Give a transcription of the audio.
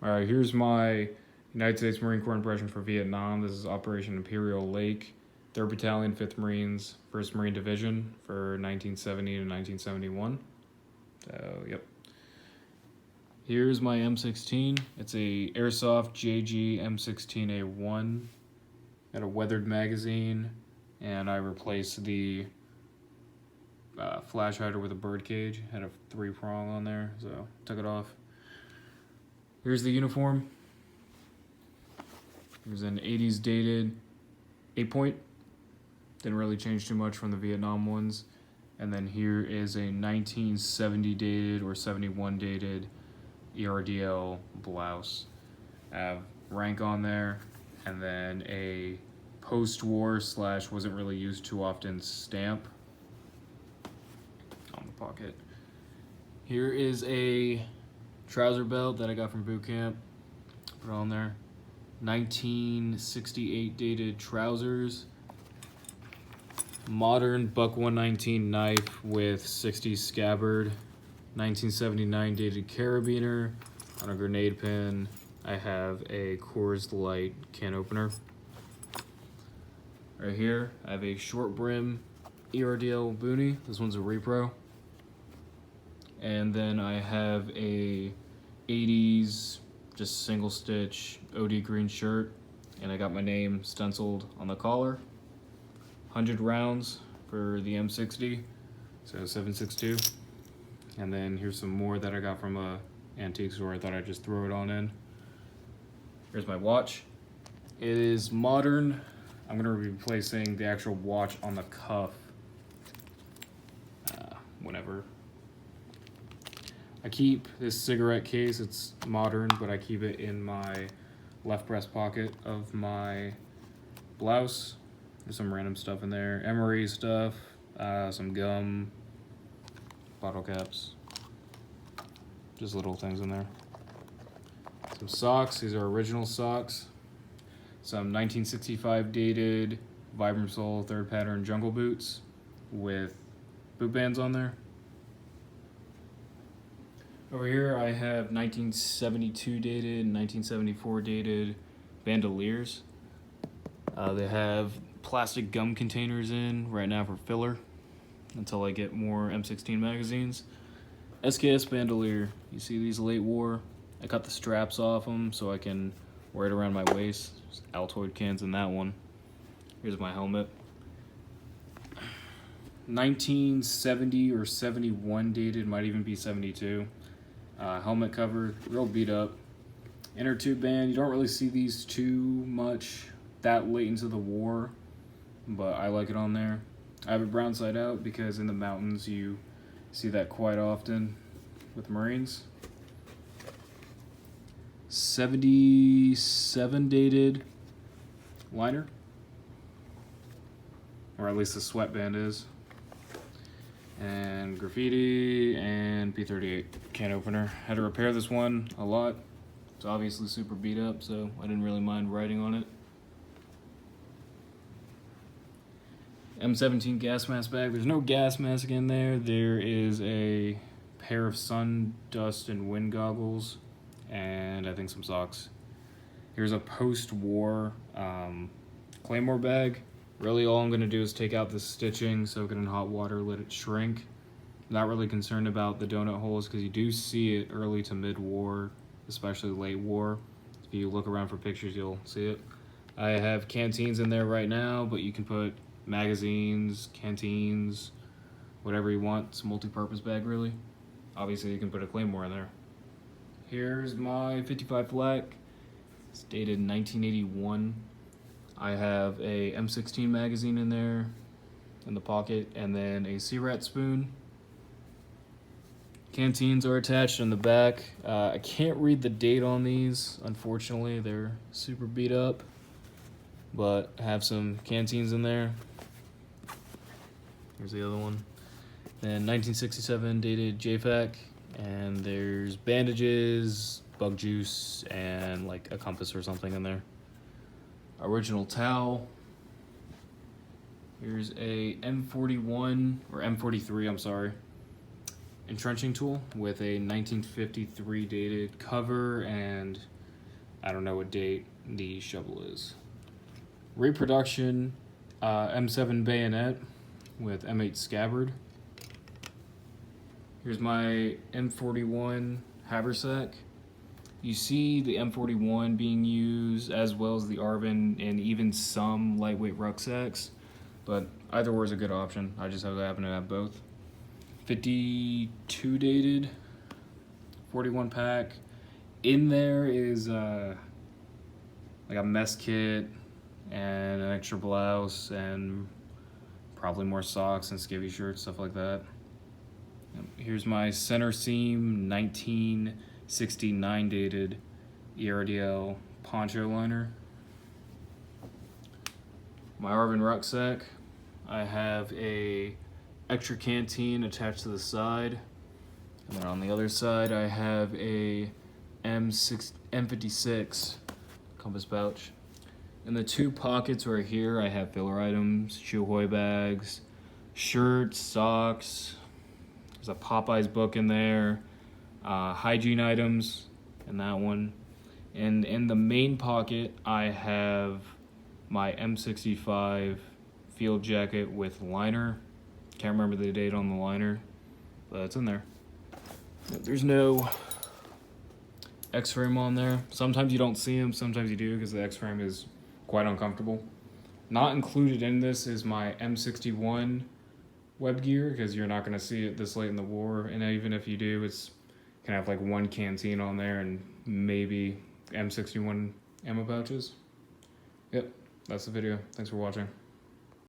Alright, here's my United States Marine Corps impression for Vietnam. This is Operation Imperial Lake, 3rd Battalion, 5th Marines, 1st Marine Division for 1970 to 1971. So, yep. Here's my M16. It's a Airsoft JG M16A1. Got a weathered magazine, and I replaced the flash hider with a bird cage. Had a 3-prong on there, so took it off. Here's the uniform. There's an 80s dated 8-point. Didn't really change too much from the Vietnam ones. And then here is a 1970 dated or 71 dated ERDL blouse. I have rank on there, and then a post-war / wasn't really used too often stamp on the pocket. Here is a trouser belt that I got from boot camp. Put it on there. 1968 dated trousers. Modern Buck 119 knife with 60s scabbard. 1979 dated carabiner on a grenade pin. I have a Coors Light can opener. Right here, I have a short brim ERDL boonie. This one's a repro. And then I have a 80s just single stitch OD green shirt, and I got my name stenciled on the collar. 100 rounds for the M60, so 7.62. And then here's some more that I got from a antique store. I thought I'd just throw it on in. Here's my watch. It is modern. I'm gonna be replacing the actual watch on the cuff whenever. I keep this cigarette case. It's modern, but I keep it in my left breast pocket of my blouse. There's some random stuff in there. Emery stuff, some gum, bottle caps, just little things in there. Some socks. These are original socks. Some 1965 dated Vibram Sole 3rd pattern jungle boots with boot bands on there. Over here I have 1972 dated, 1974 dated bandoliers. They have plastic gum containers in right now for filler until I get more M16 magazines. SKS bandolier. You see these late war? I cut the straps off them so I can wear it around my waist. There's Altoid cans in that one. Here's my helmet. 1970 or 71 dated, might even be 72. Helmet cover, real beat up. Inner tube band, you don't really see these too much that late into the war, but I like it on there. I have it brown side out because in the mountains you see that quite often with Marines. 77 dated liner, or at least the sweatband is. And graffiti and P38 can opener. Had to repair this one a lot. It's obviously super beat up, so I didn't really mind writing on it. M17 gas mask bag. There's no gas mask in there. There is a pair of sun, dust, and wind goggles, and I think some socks. Here's a post-war Claymore bag. Really all I'm going to do is take out the stitching, soak it in hot water, let it shrink. Not really concerned about the donut holes because you do see it early to mid-war, especially late war. If you look around for pictures, you'll see it. I have canteens in there right now, but you can put magazines, canteens, whatever you want. It's a multi-purpose bag, really. Obviously, you can put a Claymore in there. Here's my 55 flak. It's dated 1981. I have a M16 magazine in there in the pocket, and then a C-Rat spoon. Canteens are attached in the back. I can't read the date on these, unfortunately. They're super beat up, but I have some canteens in there. Here's the other one. Then 1967 dated JFAC, and there's bandages, bug juice, and like a compass or something in there. Original towel. Here's a M41 or M43, I'm sorry. entrenching tool with a 1953 dated cover, and I don't know what date the shovel is. Reproduction M7 bayonet with M8 scabbard. Here's my M41 haversack. You see the M41 being used as well as the Arvin and even some lightweight rucksacks, but either or is a good option. I just happen to have both. 52 dated, 41 pack. In there is like a mess kit and an extra blouse and probably more socks and skivvy shirts, stuff like that. Here's my center seam 1969 dated ERDL poncho liner. My Arvin rucksack, I have a extra canteen attached to the side, and then on the other side I have a M56 compass pouch. In the two pockets right here I have filler items, shoe bags, shirts, socks. There's a Popeyes book in there, hygiene items in that one. And in the main pocket, I have my M65 field jacket with liner. Can't remember the date on the liner, but it's in there. There's no X-frame on there. Sometimes you don't see them, sometimes you do, because the X-frame is quite uncomfortable. Not included in this is my M61 web gear, because you're not going to see it this late in the war, and even if you do, it's can have like one canteen on there and maybe M61 ammo pouches. Yep, that's the video. Thanks for watching.